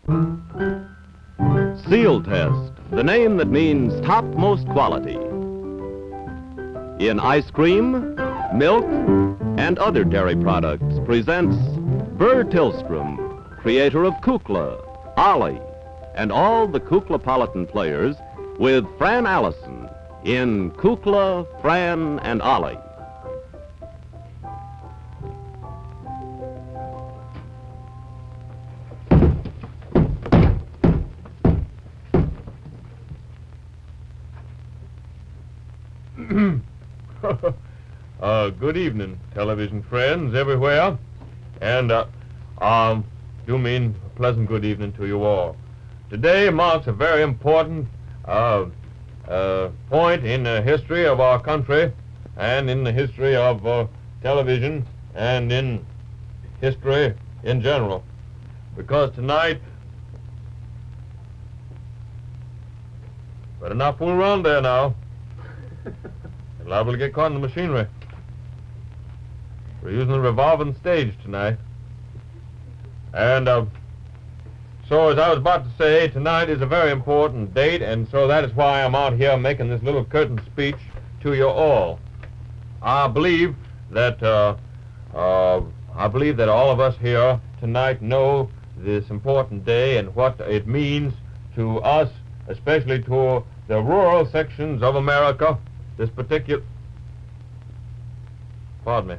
Seal Test, the name that means topmost quality. In ice cream, milk, and other dairy products presents Burr Tillstrom, creator of Kukla, Ollie, and all the Kuklapolitan players with Fran Allison in Kukla, Fran and Ollie. Good evening, television friends everywhere, and do mean a pleasant good evening to you all. Today marks a very important point in the history of our country, and in the history of television, and in history in general, because tonight, better not fool around there now. You're liable to get caught in the machinery. We're using the revolving stage tonight. And so as I was about to say, tonight is a very important date, and so that is why I'm out here making this little curtain speech to you all. I believe that all of us here tonight know this important day and what it means to us, especially to the rural sections of America. This particular... Pardon me.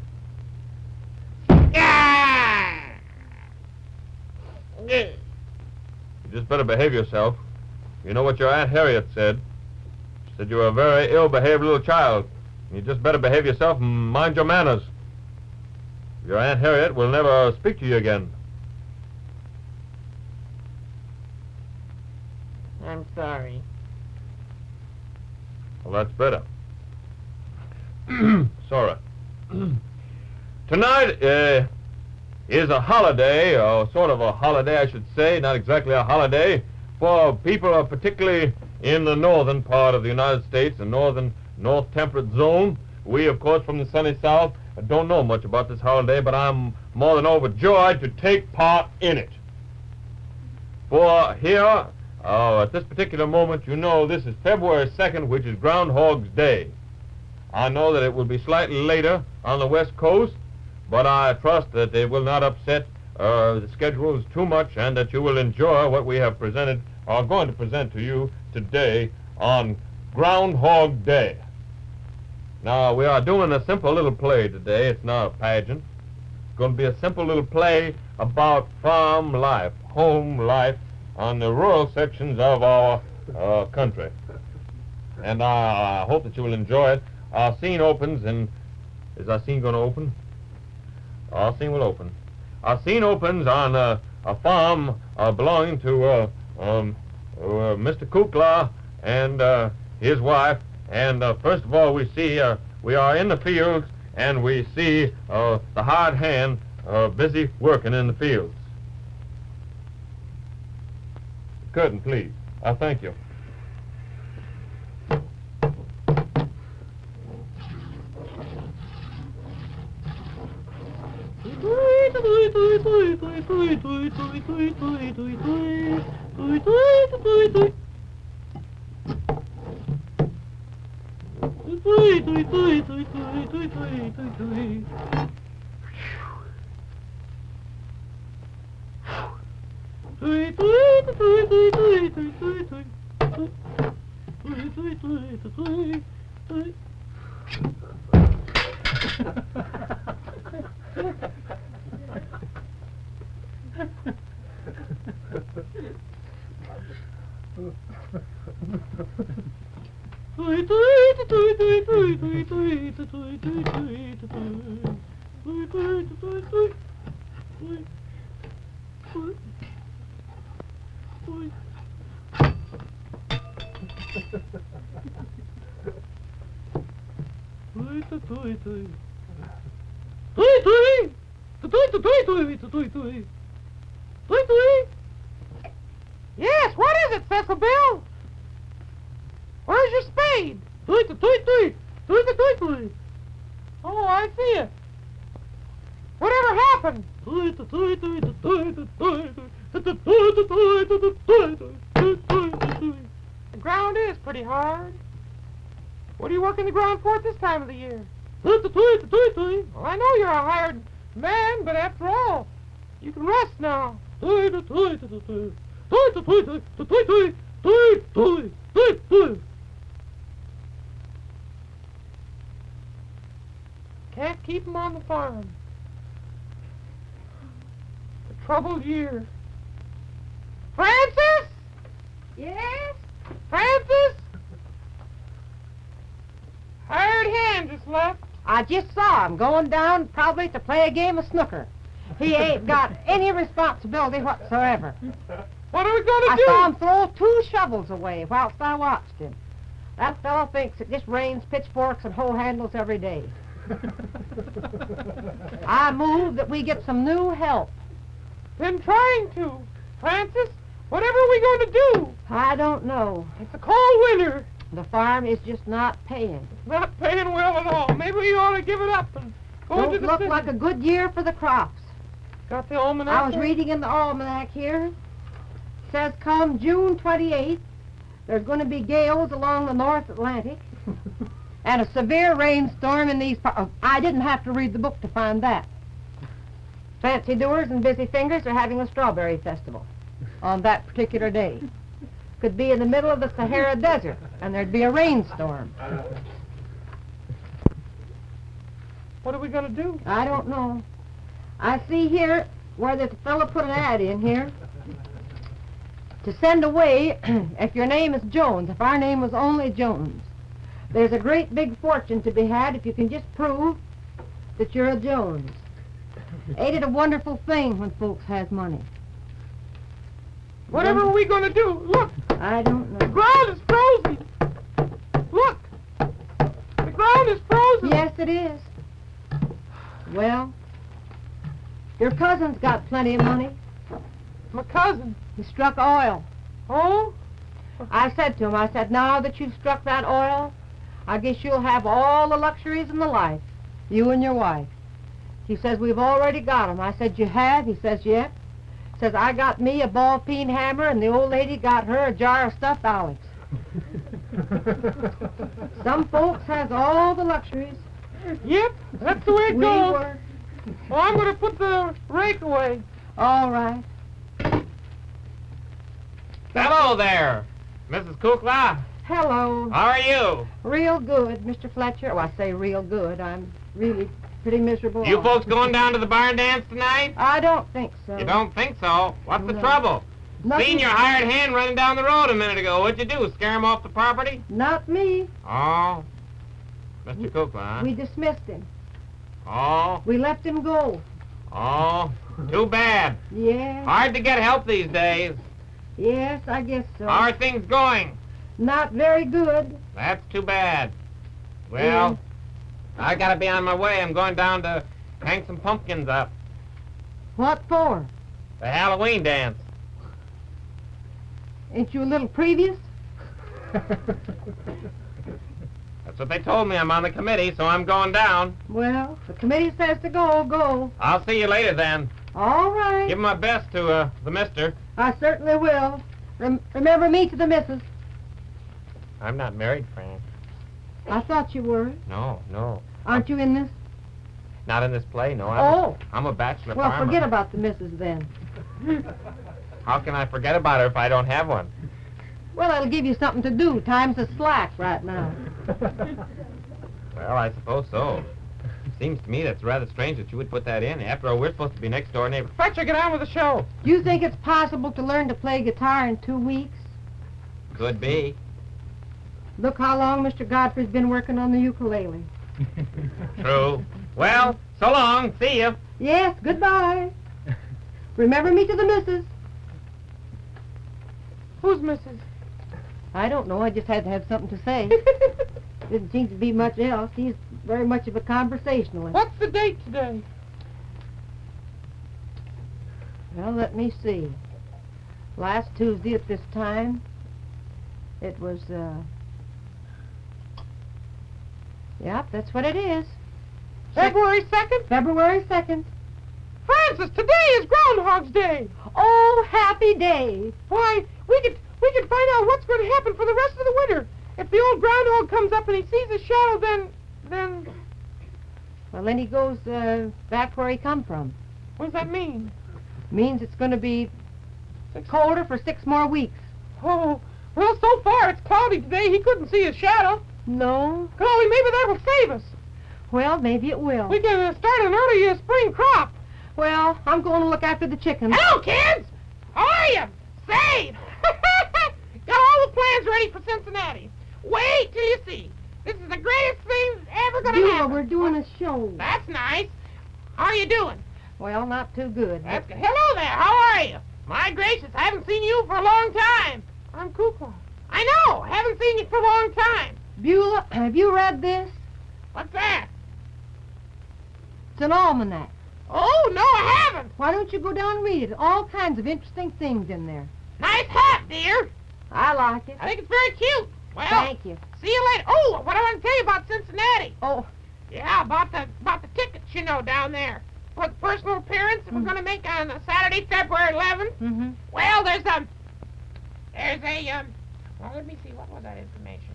You just better behave yourself. You know what your Aunt Harriet said. She said you were a very ill-behaved little child. You just better behave yourself and mind your manners. Your Aunt Harriet will never speak to you again. I'm sorry. Well, that's better. Sorry. Tonight is a holiday, or sort of a holiday, I should say, not exactly a holiday, for people particularly in the northern part of the United States, the North Temperate Zone. We, of course, from the sunny South, don't know much about this holiday, but I'm more than overjoyed to take part in it. For here, at this particular moment, you know this is February 2nd, which is Groundhog's Day. I know that it will be slightly later on the West Coast, but I trust that it will not upset the schedules too much, and that you will enjoy what we have presented, or are going to present to you today on Groundhog Day. Now, we are doing a simple little play today. It's not a pageant. It's going to be a simple little play about farm life, home life, on the rural sections of our country. And I hope that you will enjoy it. Our scene opens, and is our scene going to open? Our scene will open. Our scene opens on a farm belonging to Mr. Kukla and his wife. And first of all, we see we are in the fields, and we see the hired hand busy working in the fields. Curtain, please. Thank you. Yes, what is it, Cecil Bill? Where's your spade? Oh, I see it. Whatever happened? The ground is pretty hard. What are you working the ground for at this time of the year? Well, I know you're a hired man, but after all, you can rest now. Can't keep 'em on the farm. The troubled year. Francis? Yes? Francis? Hired hand just left. I just saw him going down probably to play a game of snooker. He ain't got any responsibility whatsoever. What are we going to I do? saw him throw 2 shovels away whilst I watched him. That fellow thinks it just rains pitchforks and hoe handles every day. I move that we get some new help. Been trying to. Francis, whatever are we going to do? I don't know. It's a cold winter. The farm is just not paying. Not paying well at all. Maybe we ought to give it up and go Don't to the look city. like a good year for the crops. Got the almanac? I was reading in the almanac here. Says come June 28th, there's going to be gales along the North Atlantic and a severe rainstorm in these parts. I didn't have to read the book to find that. Fancy doers and busy fingers are having a strawberry festival on that particular day. Could be in the middle of the Sahara Desert, and there'd be a rainstorm. What are we going to do? I don't know. I see here where the fellow put an ad in here to send away if your name is Jones, if our name was only Jones. There's a great big fortune to be had if you can just prove that you're a Jones. Ain't it a wonderful thing when folks has money? Whatever are we going to do? Look, I don't know. the ground is frozen. Look, the ground is frozen. Yes, it is. Well, your cousin's got plenty of money. My cousin. He struck oil. Oh? I said to him, I said, now that you've struck that oil, I guess you'll have all the luxuries in the life, you and your wife. He says, we've already got 'em. I said, you have? He says, yeah. He says, I got me a ball-peen hammer, and the old lady got her a jar of stuffed olives. Some folks has all the luxuries. Yep, that's the way it We goes. were. Well, I'm going to put the rake away. All right. Hello there, Mrs. Kukla. Hello. How are you? Real good, Mr. Fletcher. Oh, I say real good. I'm really pretty miserable. You folks going down to the barn dance tonight? I don't think so. You don't think so? What's the No. trouble? Nothing- Seen your hired hand running down the road a minute ago. What'd you do, scare him off the property? Not me. Oh, Mr. Kukla, huh? We dismissed him. Oh, We left him go. oh, too bad. Yeah. Hard to get help these days. Yes, I guess so. How are things going? Not very good. That's too bad. Well, I gotta be on my way. I'm going down to hang some pumpkins up. What for? The Halloween dance. Ain't you a little previous? That's what they told me. I'm on the committee, so I'm going down. Well, the committee says to go, go. I'll see you later then. All right. Give my best to the mister. I certainly will. Remember me to the missus. I'm not married, Fran. I thought you were. No, no. Aren't you in this? Not in this play, no. Oh. I'm a bachelor Well, farmer. forget about the missus then. How can I forget about her if I don't have one? Well, it'll give you something to do. Time's a slack right now. Well, I suppose so. Seems to me that's rather strange that you would put that in. After all, we're supposed to be next door neighbors. Fletcher, get on with the show. Do you think it's possible to learn to play guitar in 2 weeks? Could be. Look how long Mr. Godfrey's been working on the ukulele. True. Well, so long. See you. Yes, goodbye. Remember me to the missus. Who's Mrs.? I don't know. I just had to have something to say. Didn't seem to be much else. He's very much of a conversationalist. What's the date today? Well, let me see. Last Tuesday at this time, it was, Yep, that's what it is. February 2nd? February 2nd. Francis, today is Groundhog's Day. Oh, happy day. Why, we could find out what's going to happen for the rest of the winter. If the old groundhog comes up and he sees a shadow, then... Well, then he goes back where he come from. What does that mean? Means it's going to be colder for 6 more weeks. Oh, well, so far it's cloudy today. He couldn't see a shadow. No? Golly, maybe that will save us. Well, maybe it will. We can start an early spring crop. Well, I'm going to look after the chickens. Hello, kids! How are you? Say, got all the plans ready for Cincinnati. Wait till you see. This is the greatest thing that's ever going to Buelah, happen. we're doing a show. That's nice. How are you doing? Well, not too good. That's good. Hello there. How are you? My gracious, I haven't seen you for a long time. I'm Kukla. I know. I haven't seen you for a long time. Buelah, have you read this? What's that? It's an almanac. Oh, no, I haven't. Why don't you go down and read it? All kinds of interesting things in there. Nice hat, dear. I like it. I think it's very cute. Well, Thank you. see you later. Oh, what I want to tell you about Cincinnati. Oh, Yeah, about the tickets, you know, down there. For the personal appearance that we're going to make on Saturday, February 11th. mm-hmm. Well, there's a, well, let me see, what was that information?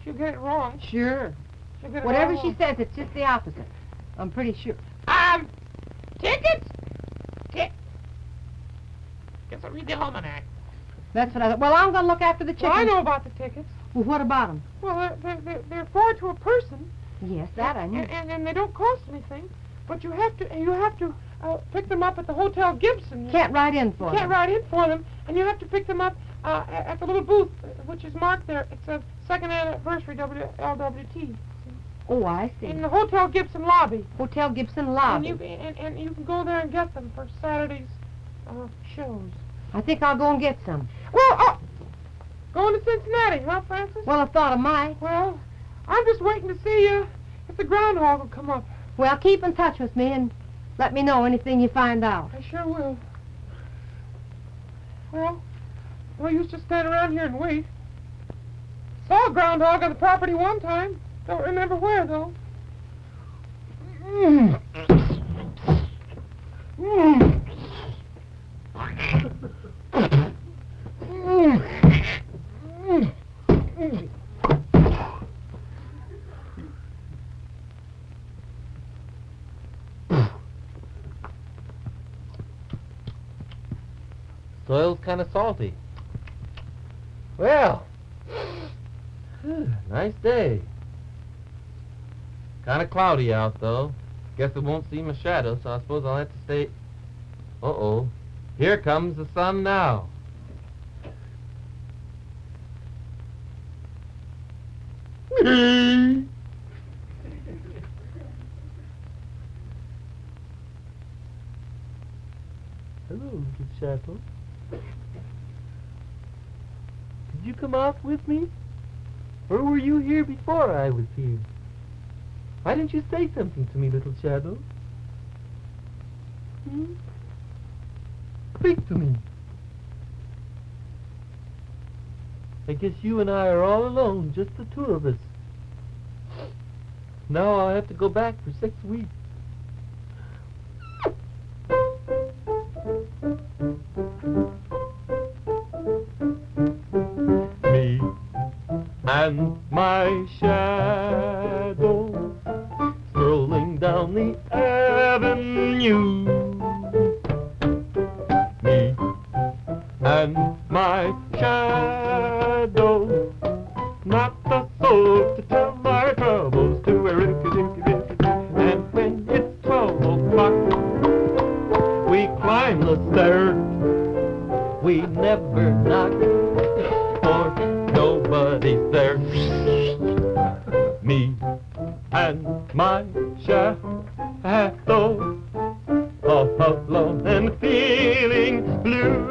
She'll get it wrong. Sure. She'll get it Whatever all she wrong. says, it's just the opposite. I'm pretty sure. Tickets? Guess I'll read the almanac. That's what I thought. Well, I'm going to look after the chickens. Well, I know about the tickets. Well, what about them? Well, they're four to a person. Yes, that I knew. And they don't cost anything. But you have to pick them up at the Hotel Gibson. Can't write in for You can't them. ride in for them, and you have to pick them up at the little booth, which is marked there. It's a second anniversary LWT. Oh, I see. In the Hotel Gibson lobby. Hotel Gibson And lobby. you can go there and get them for Saturday's shows. I think I'll go and get some. Well, going to Cincinnati, huh, Francis? Well, I thought I might. Well, I'm just waiting to see if the groundhog will come up. Well, keep in touch with me and let me know anything you find out. I sure will. Well, no use just stand around here and wait. Saw a groundhog on the property one time. Don't remember where, though. Soil's kind of salty. Well, nice day. Kind of cloudy out, though. Guess it won't see my shadow, so I suppose I'll have to stay... Uh-oh. Here comes the sun now. Hello, little shadow. Did you come off with me? Or were you here before I was here? Why didn't you say something to me, little shadow? Speak to me. I guess you and I are all alone, just the two of us. Now I'll have to go back for 6 weeks. Me and my shadow strolling down the avenue. Me and my shadow, not a soul to tell our troubles to. And when it's 12 o'clock, we climb the stairs. We never knock, for nobody's there. Me and my shadow, all alone and feeling blue.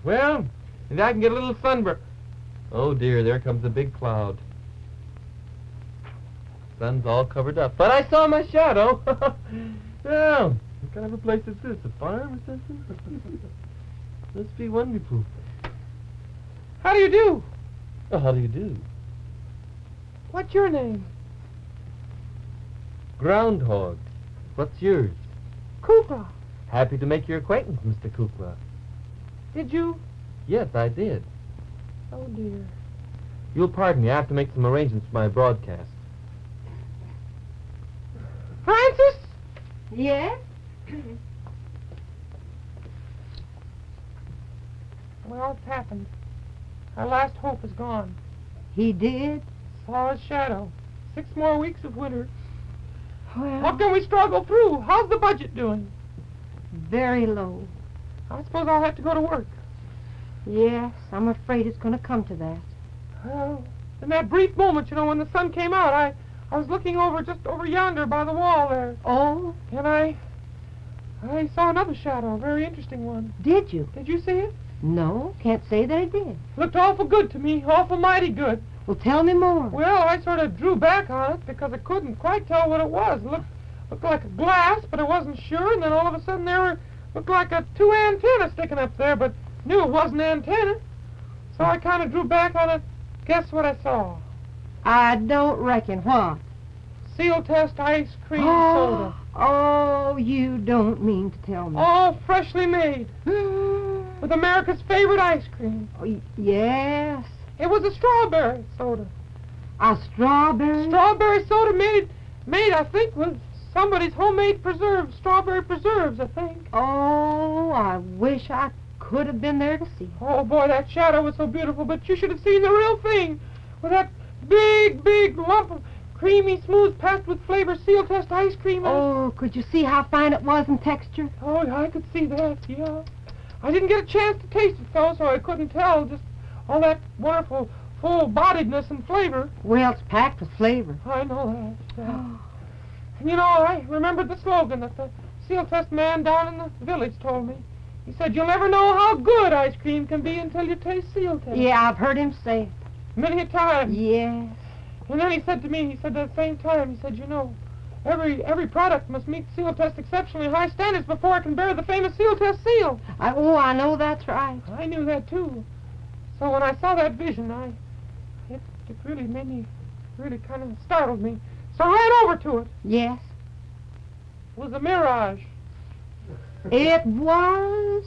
Well, and I can get a little sunburn. Oh dear, there comes a big cloud. Sun's all covered up, but I saw my shadow. Well, what kind of a place is this? A farm or something? Must be wonderful. How do you do? Oh, how do you do? What's your name? Groundhog. What's yours? Kukla. Happy to make your acquaintance, Mr. Kukla. Did you? Yes, I did. Oh, dear. You'll pardon me, I have to make some arrangements for my broadcast. Francis? Yes? Well, it's happened. Our last hope is gone. He did? Saw his shadow. 6 more weeks of winter. Well, What can we struggle through? How's the budget doing? very low. I suppose I'll have to go to work. Yes, I'm afraid it's going to come to that. Well, in that brief moment, when the sun came out, I was looking just over yonder by the wall there. Oh, And I saw another shadow, a very interesting one. did you? Did you see it? No, can't say that I did. Looked awful good to me, awful mighty good. Well, tell me more. Well, I sort of drew back on it because I couldn't quite tell what it was. It looked like a glass, but I wasn't sure, and then all of a sudden looked like 2 antennas sticking up there, but knew it wasn't an antenna. So I kind of drew back on it. Guess what I saw? I don't reckon. What? Seal test ice cream soda. Oh, you don't mean to tell me. All freshly made. With America's favorite ice cream. Oh, yes. It was a strawberry soda. A strawberry? Strawberry soda made, I think, with somebody's homemade preserves, strawberry preserves, I think. Oh, I wish I could have been there to see. Oh, boy, that shadow was so beautiful, but you should have seen the real thing. With that big lump of creamy, smooth, packed with flavor seal test ice cream. Oh, could you see how fine it was in texture? Oh, I could see that, yeah. I didn't get a chance to taste it, though, so I couldn't tell just all that wonderful full-bodiedness and flavor. Well, it's packed with flavor. I know that. Yeah. And I remembered the slogan that the seal test man down in the village told me. He said, "You'll never know how good ice cream can be until you taste seal test." Yeah, I've heard him say it. Many a time. Yes. And then he said to me, at the same time, he said, every product must meet seal test exceptionally high standards before it can bear the famous seal test seal. I know that's right. I knew that, too. So when I saw that vision, it really made me, really kind of startled me. So I ran over to it. Yes. It was a mirage. It was?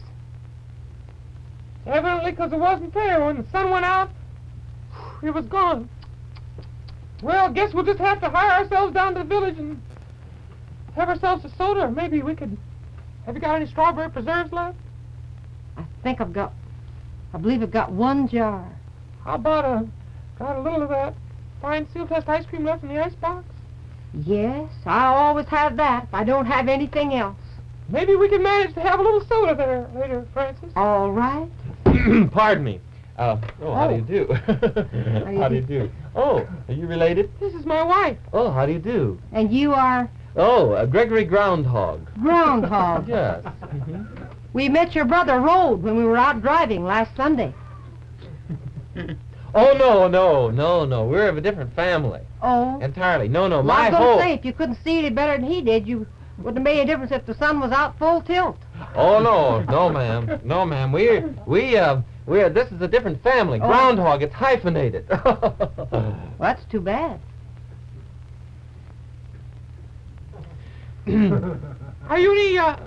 Evidently because it wasn't there. When the sun went out, it was gone. Well, guess we'll just have to hire ourselves down to the village and have ourselves a soda, or maybe we could... Have you got any strawberry preserves left? I believe I've got 1 jar. How about got a little of that fine seal test ice cream left in the icebox? Yes, I always have that if I don't have anything else. Maybe we can manage to have a little soda there later, Francis. All right. Pardon me. How do you do? How do you do? Oh, are you related? This is my wife. Oh, how do you do? And you are Oh, Gregory Groundhog. Groundhog. Yes. We met your brother Rode when we were out driving last Sunday. Oh, no. We're of a different family. Oh. Entirely. No, Well, my I was going whole... to say, if you couldn't see any better than he did, you wouldn't have made any difference if the sun was out full tilt. Oh, no, ma'am. No, ma'am. We're, this is a different family. Oh. Groundhog, it's hyphenated. Well, that's too bad. Are you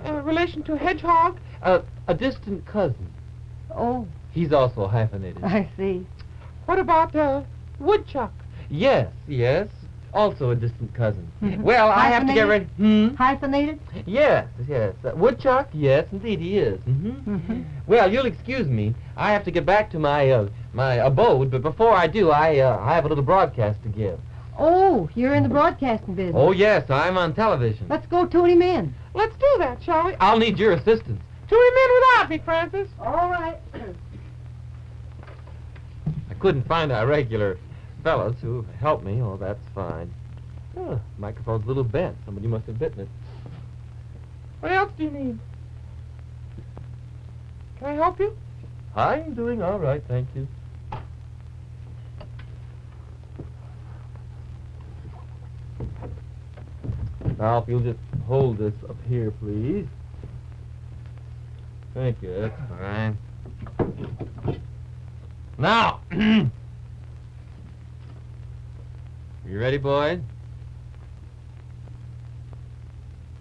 any relation to Hedgehog? A distant cousin. Oh, He's also hyphenated. I see. What about Woodchuck? Yes. Also a distant cousin. Well, I have to get ready. Hyphenated? Yes. Woodchuck? Yes, indeed he is. Well, you'll excuse me. I have to get back to my my abode, but before I do, I have a little broadcast to give. Oh, you're in the broadcasting business. Oh, yes, I'm on television. Let's go tune him in. Let's do that, shall we? I'll need your assistance. Tune him in without me, Francis. All right. I couldn't find our regular fellows who helped me. Oh, that's fine. Oh, microphone's a little bent. Somebody must have bitten it. What else do you need? Can I help you? I'm doing all right, thank you. Now, if you'll just hold this up here, please. Thank you, that's fine. Now! You ready, boys?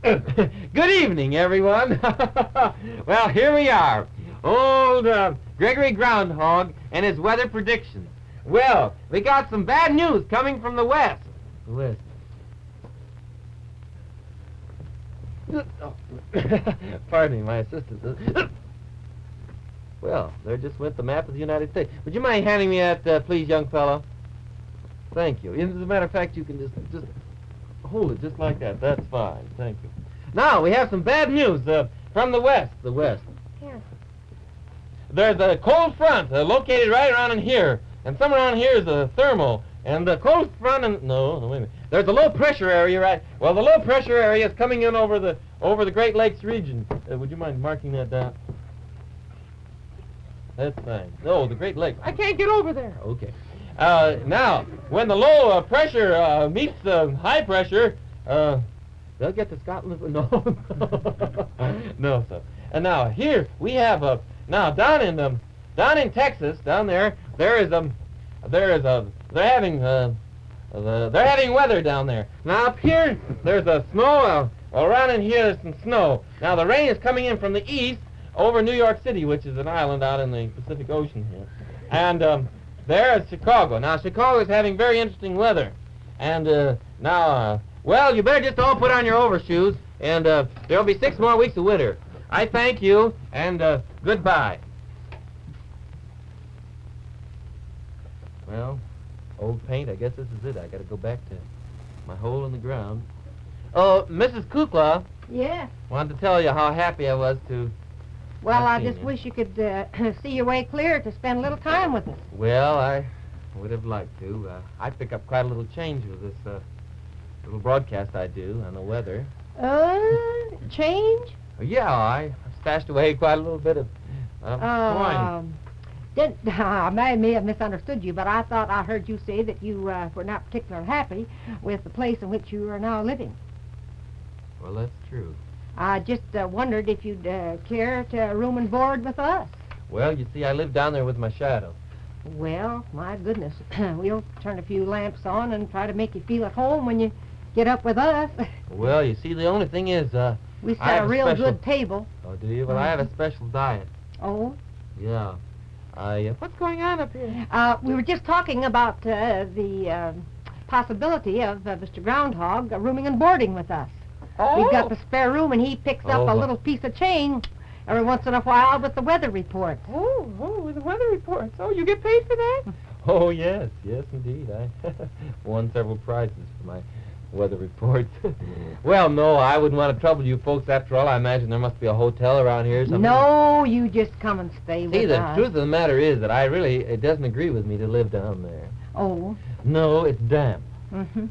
Good evening, everyone. Well, here we are. Old Gregory Groundhog and his weather predictions. Well, we got some bad news coming from the west. The west. Oh. Pardon me, my assistant. Well, there just went the map of the United States. Would you mind handing me that, please, young fellow? Thank you. As a matter of fact, you can just hold it just like that. That's fine. Thank you. Now, we have some bad news from the west. The west. Here. There's a cold front located right around in here. And somewhere around here is a thermal. And the cold front and... No, wait a minute. There's a low pressure area, right? Well, the low pressure area is coming in over the Great Lakes region. Would you mind marking that down? That's fine. No, the Great Lakes. I can't get over there. Okay. Now, when the low pressure meets high pressure, they'll get to Scotland. No, no, sir. And now here we have now down in Texas, down there, they're having weather down there. Now up here, there's a snow. Around in here, there's some snow. Now the rain is coming in from the east over New York City, which is an island out in the Pacific Ocean here, and there is Chicago. Now, Chicago is having very interesting weather. And now, well, you better just all put on your overshoes, and there'll be 6 more weeks of winter. I thank you, and goodbye. Well, old paint, I guess this is it. I got to go back to my hole in the ground. Oh, Mrs. Kukla. Yes. Wanted to tell you how happy I was to... Well, I I've just seen you. wish you could see your way clear to spend a little time with us. Well, I would have liked to. I pick up quite a little change with this little broadcast I do on the weather. Change? Yeah, I stashed away quite a little bit of coin. I may have misunderstood you, but I thought I heard you say that you were not particularly happy with the place in which you are now living. Well, that's true. I just wondered if you'd care to room and board with us. Well, you see, I live down there with my shadow. Well, my goodness, we'll turn a few lamps on and try to make you feel at home when you get up with us. Well, you see, the only thing is, We I set have a a real special- good table. Oh, do you? Well, I have a special diet. Oh? Yeah. What's going on up here? We were just talking about the possibility of Mr. Groundhog rooming and boarding with us. Oh. We've got the spare room, and he picks up a Oh. little piece of chain every once in a while with the weather reports. Oh, the weather reports. Oh, you get paid for that? Oh, yes, indeed. I won several prizes for my weather reports. Well, no, I wouldn't want to trouble you folks. After all, I imagine there must be a hotel around here or something. No, you just come and stay See, with the us. truth of the matter is that it doesn't agree with me to live down there. Oh. No, it's damp. Mm-hmm.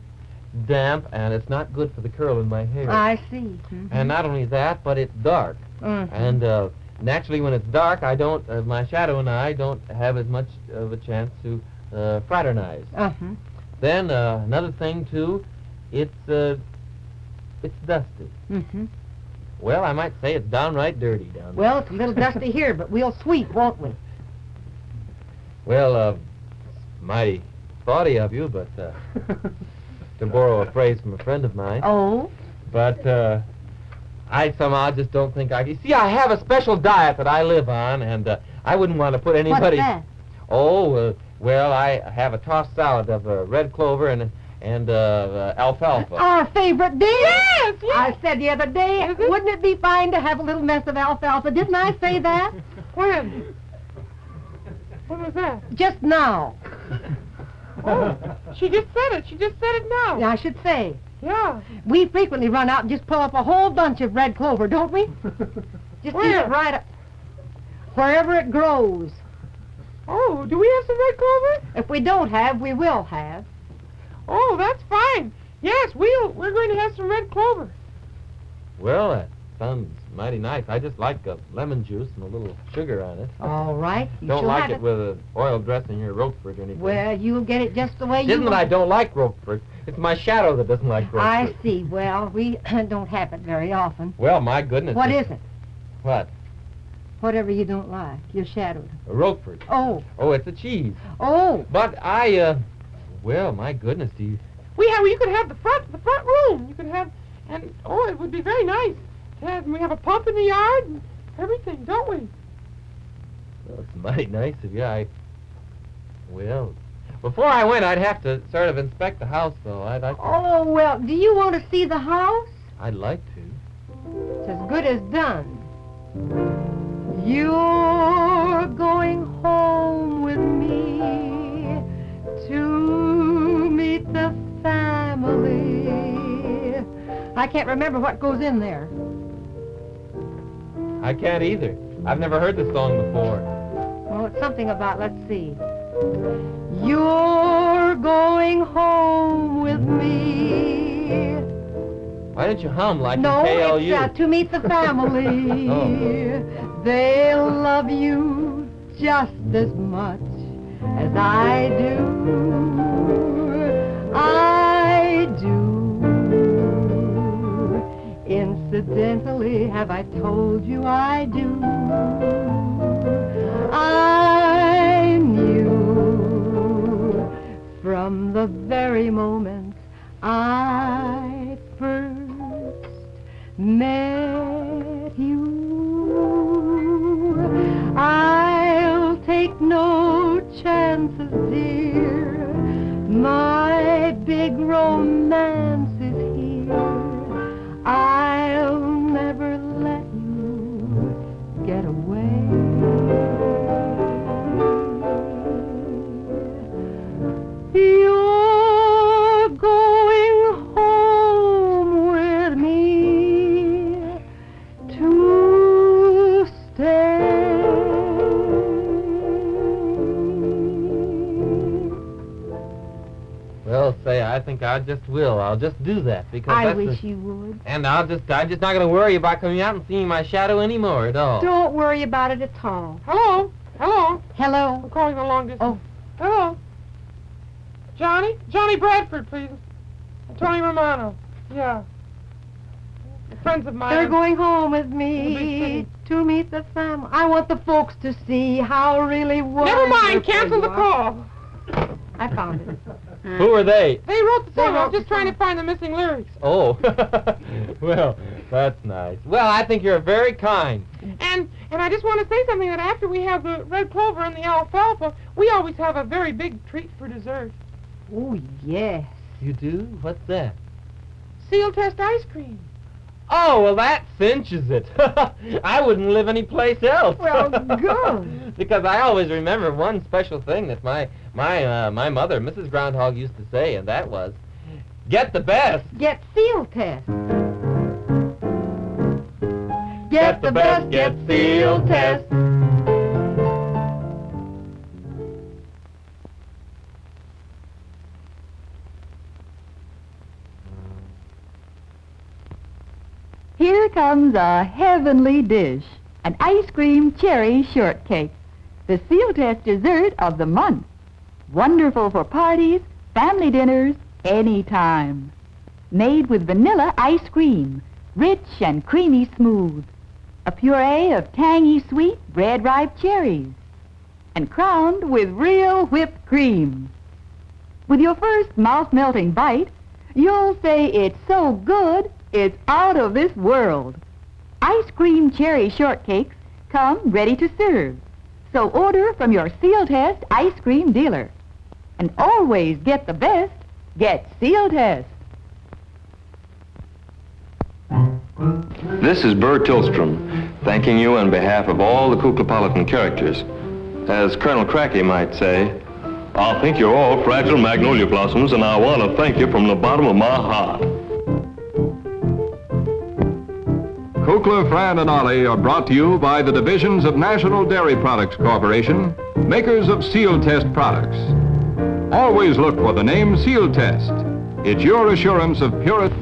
Damp, and it's not good for the curl in my hair. I see. Mm-hmm. And not only that, but it's dark. Mhm. And naturally, when it's dark, my shadow and I don't have as much of a chance to fraternize. Uh-huh. Then another thing too, it's dusty. Mm-hmm. Well, I might say it's downright dirty down there. Well, it's a little dusty here, but we'll sweep, won't we? Well, mighty thoughty of you, but to borrow a phrase from a friend of mine. Oh? But I somehow just don't think I can. See, I have a special diet that I live on, and I wouldn't want to put anybody. What's that? Oh, well, I have a tossed salad of red clover and alfalfa. Our favorite dish. Yes. I said the other day, wouldn't it be fine to have a little mess of alfalfa? Didn't I say that? When? When was that? Just now. Oh, she just said it. She just said it now. I should say. Yeah. We frequently run out and just pull up a whole bunch of red clover, don't we? Just eat Where? it right up. Wherever it grows. Oh, do we have some red clover? If we don't have, we will have. Oh, that's fine. Yes, we're going to have some red clover. Well, that sounds mighty nice. I just like lemon juice and a little sugar on it. All right. You Don't shall like have it with an oil dressing or Roquefort or anything. Well, you'll get it just the way you Isn't that want. I don't like Roquefort. It's my shadow that doesn't like Roquefort. I see. Well, we don't have it very often. Well, my goodness. What is it? What? Whatever you don't like. You're shadowed. A Roquefort. Oh. Oh, it's a cheese. Oh. But well, my goodness, do you... You could have the front room. You could have And, oh, it would be very nice to have, we have a pump in the yard and everything, don't we? Well, it's mighty nice of you. Well, before I went, I'd have to sort of inspect the house, though. I'd like to... Oh, well, do you want to see the house? I'd like to. It's as good as done. You're going home with me to meet the family. I can't remember what goes in there. I can't either. I've never heard the song before. Well, it's something about, let's see. You're going home with me. Why don't you hum like No, KLU? it's to meet the family. Oh. They'll love you just as much as I do. I do. Incidentally, have I told you I do? I knew from the very moment I first met you. I'll take no chances, dear. My big romance is here. I'll never let you get away. You're going home with me to stay. Well, say, I think I just will. I'll just do that because I that's wish you would. And I'm just not going to worry about coming out and seeing my shadow anymore at all. Don't worry about it at all. Hello? Hello? Hello? I'm calling the long distance. Oh. Hello? Johnny Bradford, please. Tony Romano. Yeah. Friends of mine. They're going home with The big me city. to meet the family. I want the folks to see how really wonderful. Never mind, cancel you the are. call. I found it. Who are they? They wrote the song. They I wrote was just the trying song. to find the missing lyrics. Oh. Well, that's nice. Well, I think you're very kind. And I just want to say something that after we have the red clover and the alfalfa, we always have a very big treat for dessert. Oh, yes. You do? What's that? Seal test ice cream. Oh, well, that cinches it. I wouldn't live any place else. Well, good. Because I always remember one special thing that my mother, Mrs. Groundhog, used to say, and that was, get the best. Get seal test. Get the best, get seal test. Here comes a heavenly dish, an ice cream cherry shortcake, the seal test dessert of the month. Wonderful for parties, family dinners, any time. Made with vanilla ice cream, rich and creamy smooth. A puree of tangy sweet red-ripe cherries. And crowned with real whipped cream. With your first mouth-melting bite, you'll say it's so good, it's out of this world. Ice cream cherry shortcakes come ready to serve. So order from your Seal Test ice cream dealer. And always get the best, get Seal Test. This is Burr Tillstrom, thanking you on behalf of all the Kuklapolitan characters. As Colonel Crackie might say, I think you're all fragile magnolia blossoms, and I want to thank you from the bottom of my heart. Kukla, Fran and Ollie are brought to you by the divisions of National Dairy Products Corporation, makers of Seal Test products. Always look for the name Seal Test. It's your assurance of purity.